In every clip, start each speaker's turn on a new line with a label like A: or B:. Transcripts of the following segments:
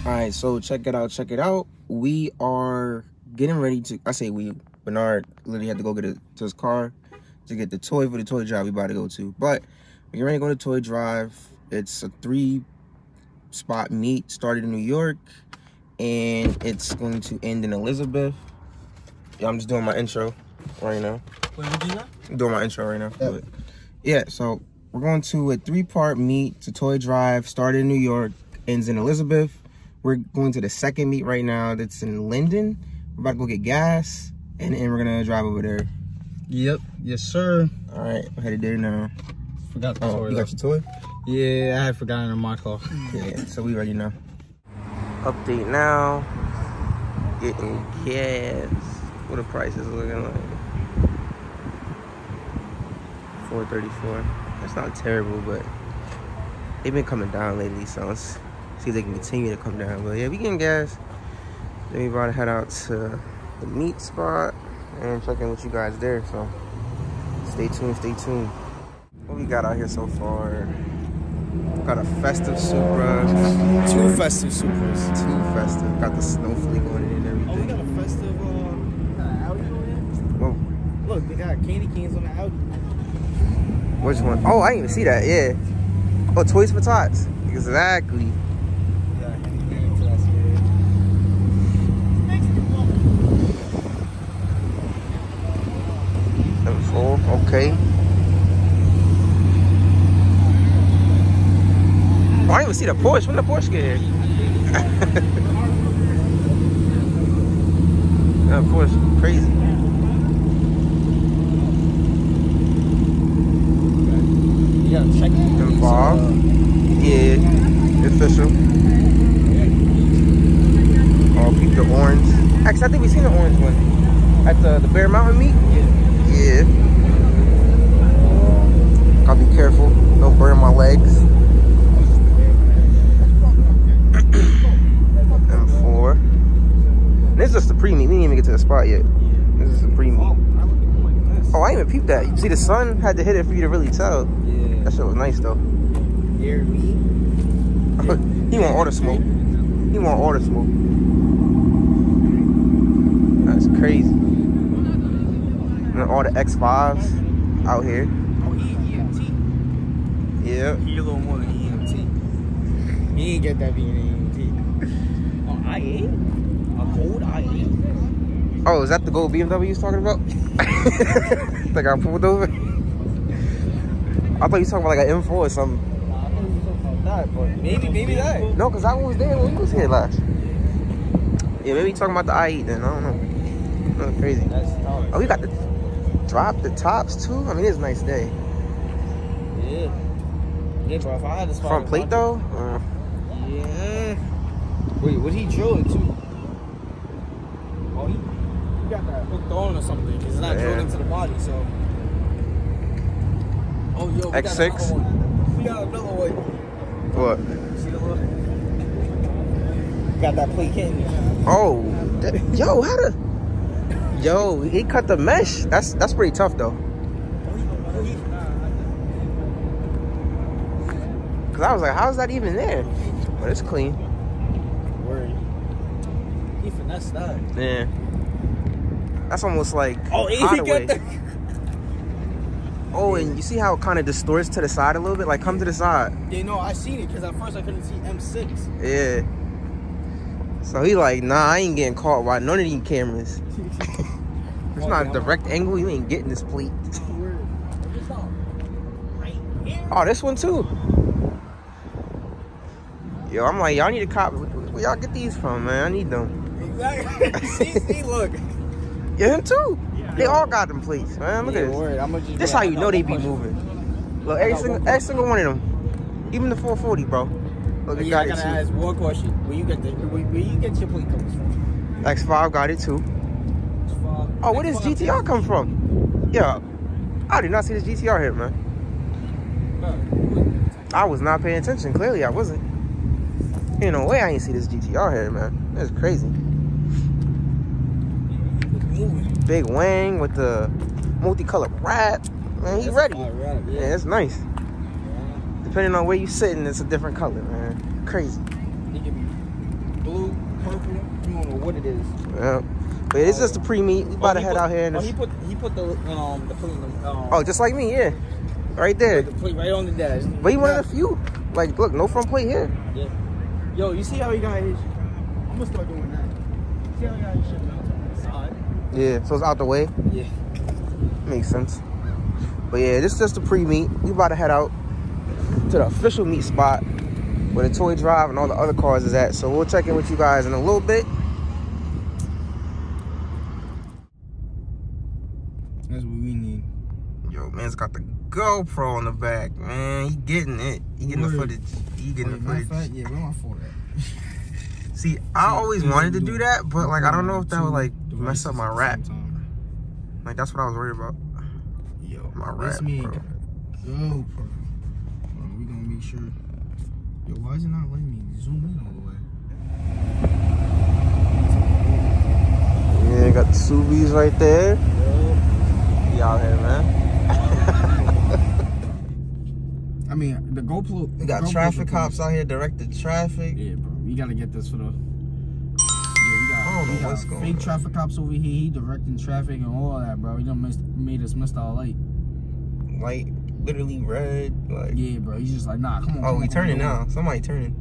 A: All right, so check it out. We are getting ready to, I say we, Bernard literally had to go get it to his car to get the toy for the toy drive we about to go to. But we're getting ready to go to toy drive. It's a 3-spot meet, started in New York, and it's going to end in Elizabeth. Yeah, I'm just doing my intro right now.
B: Wait, what you got?
A: I'm doing my intro right now. Yeah, yeah, so we're going to a 3-part meet to toy drive, started in New York, ends in Elizabeth. We're going to the second meet right now that's in Linden. We're about to go get gas, and then we're gonna drive over there.
B: Yep, yes sir.
A: All right, we're headed there now.
B: Forgot the toy.
A: You got your toy?
B: Yeah, I had forgotten in my car.
A: Yeah, so we ready now. Update now. Getting gas. What the price is looking like? $4.34. That's not terrible, but they've been coming down lately, so let's see if they can continue to come down. But yeah, we getting gas. Then we about to head out to the meat spot and check in with you guys there. So stay tuned, stay tuned. What we got out here so far? Got a festive Supra.
B: 2 festive Supras.
A: 2 festive. Got the snowflake on it and everything.
B: Oh, we got a festive Audi on here?
A: Whoa.
B: Look, they got candy canes on the Audi.
A: Which one? Oh, I didn't even see that. Yeah. Oh, Toys for Tots. Exactly. M4, okay. Oh, I didn't even see the Porsche. When the Porsche get here? That Porsche crazy.
B: You gotta check it.
A: M5. Yeah, official. Oh, keep the orange. Actually, I think we seen the orange one at the Bear Mountain meet. Yeah. Gotta be careful. Don't burn my legs. M4. This is just the pre-meet. We didn't even get to the spot yet. This is the pre-meet. Oh, I didn't even peep that. You see, the sun had to hit it for you to really tell.
B: Yeah.
A: That shit was nice, though.
B: He
A: want all the smoke. He want all the smoke. That's crazy. And all the X5s out here.
B: Oh, he EMT.
A: Yeah.
B: He a little more than EMT. He ain't get that being an EMT. Oh, I8? A gold I8?
A: Oh, is that the gold BMW you was talking about? That got pulled over? I thought you was talking about like an M4 or something.
B: Nah, I thought you were talking about that, but maybe that.
A: No, because that one was there when we was here last. Yeah, maybe you talking about the i8 then. I don't know. That's crazy. Oh, we got the drop the tops too. I mean, it's a nice day.
B: Yeah. Yeah, bro. If I had this
A: front plate though.
B: Yeah. Wait, what he drilled into? Oh, he got that hooked on or something. It's not drilled into the body, so. Oh, yo, we
A: X6.
B: Got another one. We got another one.
A: What?
B: See the look? Got that plate hitting.
A: Oh, yo, how the? Yo, he cut the mesh. That's pretty tough though. Cause I was like, how is that even there? But it's clean.
B: Word. He finessed that.
A: Yeah. That's almost like.
B: Oh, he got that.
A: Oh, and you see how it kind of distorts to the side a little bit? Like, come to the side.
B: Yeah, no, I seen it because at first I couldn't see M6.
A: Yeah. So he like, nah, I ain't getting caught by none of these cameras. It's not a direct angle. You ain't getting this plate. Oh, this one too. Yo, I'm like, y'all need a cop. Where y'all get these from, man? I need them.
B: Exactly. see, look.
A: Yeah, him too. They all got them plates, man. Look at this.
B: Word.
A: This how you know they be moving. Look, every single one of them. Even the 440, bro. Look,
B: yeah, I gotta ask one question. Where you get your plate comes from?
A: X5 got it too. Oh, where does GTR come from? Yeah, I did not see this GTR hit, man. I was not paying attention. Clearly, I wasn't. Ain't no way I ain't see this GTR here, man. That's crazy. Big wing with the multicolored wrap. Man, he ready. Yeah, it's nice. Depending on where you sitting, it's a different color, man. Crazy.
B: what it is.
A: Yeah. But it's just a pre-meet. We about to head out here. And
B: he put the plate.
A: Oh, just like me, yeah. Right there.
B: The plate right on the dash.
A: But he one of the few. Like, look, no front plate here.
B: Yeah. Yo, you see how he got his? I'm gonna start doing that. See how he got his shit mounted on the side?
A: Yeah, so it's out the way.
B: Yeah.
A: Makes sense. But yeah, this is just a pre-meet. We about to head out to the official meet spot where the toy drive and all the other cars is at. So we'll check in with you guys in a little bit.
B: That's what we need.
A: Yo, man's got the GoPro on the back, man. He getting it. He getting the footage. He getting the footage.
B: Yeah, where am I for that?
A: See, I always wanted to do that, but like I don't know if that would like mess up my rap. Like that's what I was worried about.
B: Yo,
A: my rap, bro.
B: GoPro. We gonna make sure. Yo, why is it not letting me zoom in all the way?
A: Yeah, got the Subies right there. He out here, man.
B: I mean, the GoPro.
A: We got traffic cops out here directing traffic.
B: Yeah, bro. We gotta get this for the.
A: We got
B: fake traffic cops over here. He directing traffic and all that, bro. He done made us miss our light.
A: Light, literally red. Like.
B: Yeah, bro. He's just like, nah, come on.
A: Oh, we turning now. Somebody turning.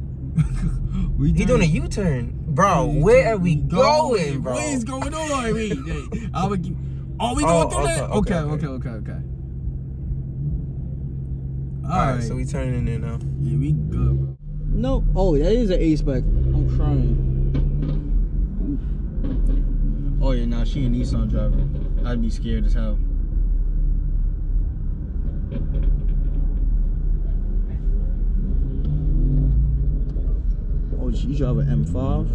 B: He
A: doing a U-turn, bro. Where are we going, bro?
B: What is going on? We going through that? Okay. Alright,
A: so we turning in there now.
B: Yeah, we good, bro. No. Oh, that is an A-spec. I'm crying. Oh yeah, nah, she a Nissan driver. I'd be scared as hell. Oh, she drive an M5.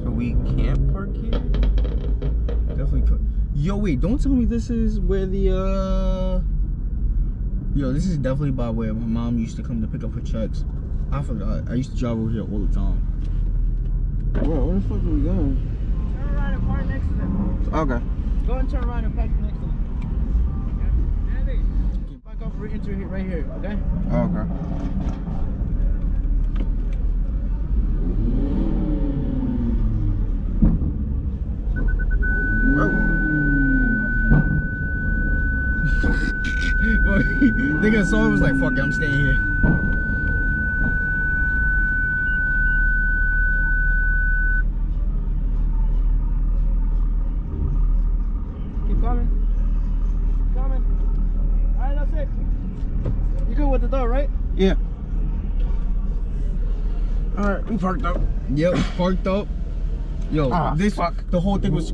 A: So we can't park here?
B: Definitely could. Yo, wait, don't tell me this is where the Yo, this is definitely by where my mom used to come to pick up her checks. I forgot. I used to drive over here all the time. Bro, where the fuck are we going? Turn around and park next to them.
A: Okay.
B: Go and turn around and park next to them. Okay, back up right here, okay?
A: Okay.
B: Nigga saw it was like, fuck it, I'm staying here. Keep coming. Alright, that's it. You good with the door, right?
A: Yeah. Alright, we parked up.
B: Yep, parked up. Yo, the whole thing was.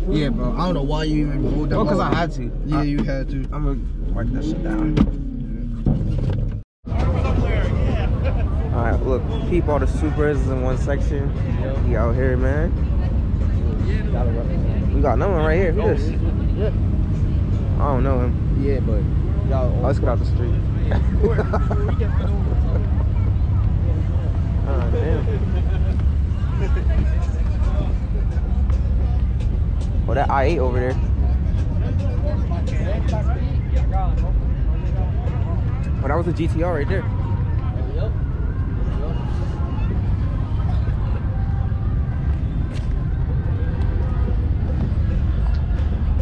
B: Yeah, bro. I don't know why you even rolled that.
A: Well, because I had to.
B: Yeah, you had to.
A: I'm gonna wipe that shit down. Alright, look, keep all the Supras in one section. He out here, man. We got another one right here. Who this? I don't know him.
B: Yeah, but
A: let's get out the street. Oh, damn. Oh, that I-8 over there. Oh, that was a GTR right there.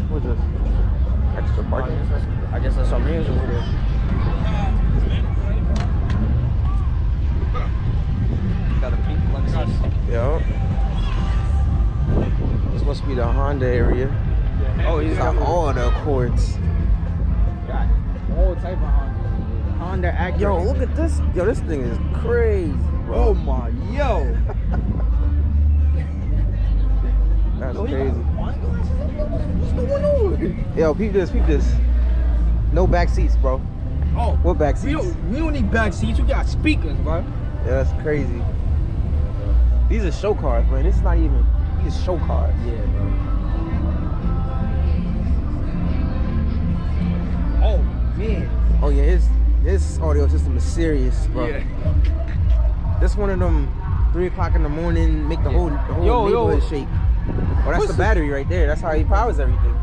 A: What's this? Extra parking? I guess that's some names over there. Got a pink Lexus. Yo. This must be the Honda area. Oh, he's got all the Accords.
B: Got all type of Honda Acura.
A: Yo, look at this. Yo, this thing is crazy, bro.
B: Oh my, yo.
A: That's crazy.
B: What's going on?
A: Yo, peep this, peep this. No back seats, bro.
B: Oh,
A: what back seats?
B: We don't need back seats. We got speakers, bro.
A: Yeah, that's crazy. These are show cars, man. This is not even. These are show cars.
B: Yeah, bro. Oh man.
A: Oh yeah, his audio system is serious, bro. Yeah. This one of them 3 o'clock in the morning make the whole neighborhood shake. Oh, that's the battery right there. That's how he powers everything.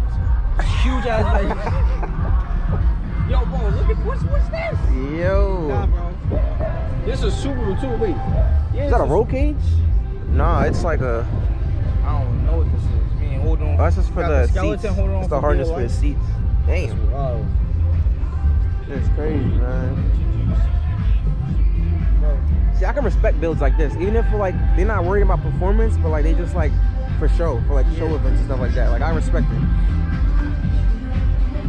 B: Huge ass battery. Yo, bro, look at what's this?
A: Yo.
B: Nah, bro. This is Supra too. Wait.
A: Yeah, is that a roll cage? Nah, it's like a.
B: I don't know what this is. Man, hold on.
A: Oh, that's just for the
B: skeleton.
A: seats.
B: Hold on.
A: It's the harness for the seats. Damn.
B: Wow.
A: That's crazy, man. See, I can respect builds like this, even if like they're not worried about performance, but like they just like for show, for like show events and stuff like that. Like I respect it.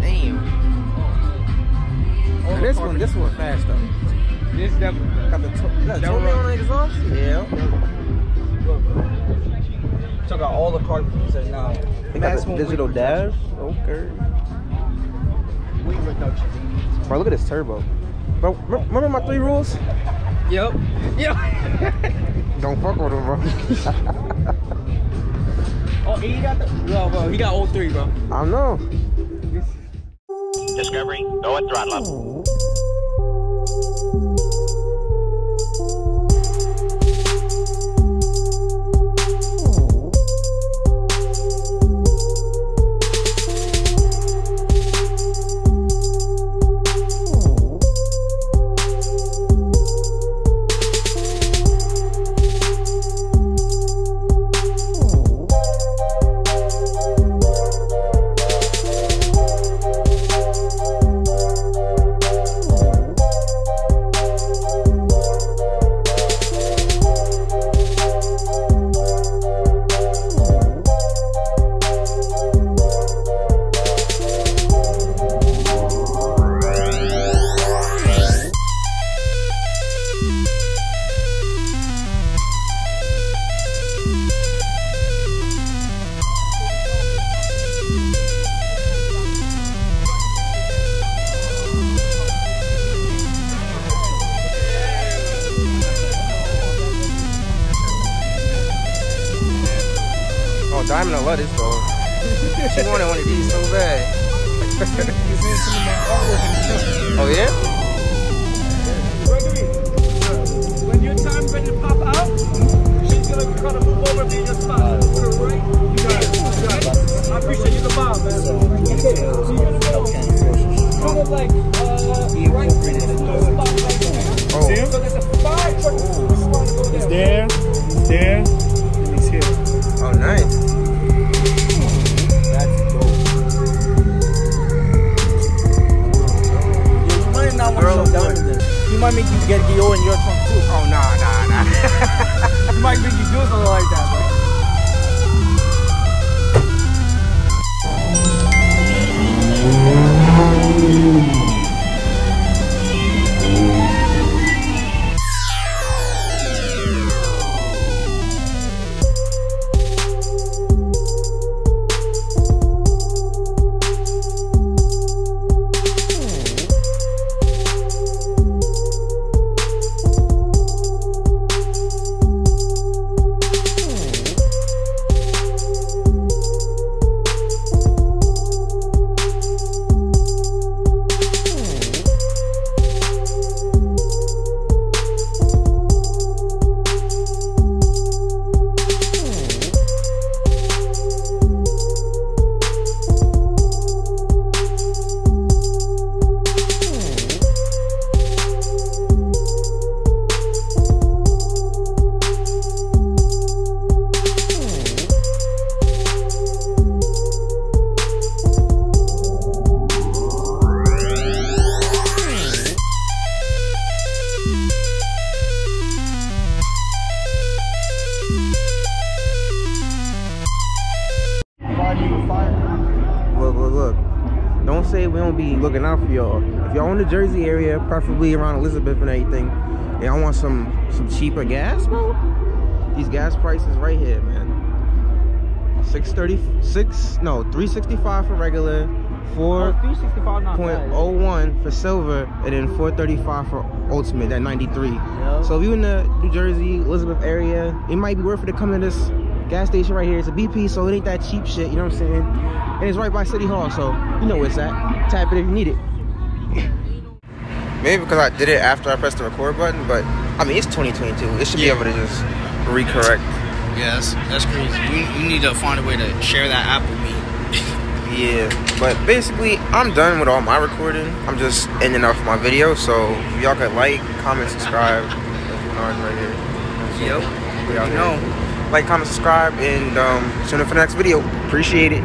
A: Damn. And this one fast though.
B: This definitely
A: got the toe on the exhaust. Yeah.
B: Check out all the cars right now.
A: They got the digital dash. Okay.
B: Weight reduction.
A: Bro, look at this turbo. Bro, remember my 3 rules?
B: Yep.
A: Don't fuck with him, bro.
B: Oh, he got the. Yo, bro, he got all 3, bro.
A: I know.
C: Discovery, go at throttle up.
A: Diamond, I love this dog. She wanted one of these so bad. Oh yeah?
D: When your time's ready to pop out, she's gonna cut a move over to your spot. Put her right. You got it. I appreciate you the bomb, man. So you're gonna go kind of like right to the spot right there.
A: Oh.
D: See him? So there's a 5 truck want to go there.
B: It's there. It's there. And it's here.
A: Oh, nice.
B: That's dope. You might not want to shut down this. He might make you get DO in your trunk too.
A: Oh, nah.
B: He might make you do something like that, bro.
A: Look. Don't say we don't be looking out for y'all. If y'all in the Jersey area, preferably around Elizabeth and everything, and y'all want some cheaper gas, bro, these gas prices right here, man. 365 for regular, 4.01 for silver, and then 435 for ultimate, that 93.
B: Yep.
A: So if you in the New Jersey, Elizabeth area, it might be worth it to come to this gas station right here. It's a BP, so it ain't that cheap shit, you know what I'm saying? And it's right by City Hall, so you know where it's at. Tap it if you need it. Maybe because I did it after I pressed the record button, but I mean, it's 2022. It should be able to just recorrect.
E: Yeah, that's crazy. We need to find a way to share that app with me.
A: Yeah, but basically, I'm done with all my recording. I'm just ending off my video, so if y'all could like, comment, subscribe. That's Bernard's right here.
E: Yep.
A: We out here. Like, comment, subscribe, and tune in for the next video. Appreciate it.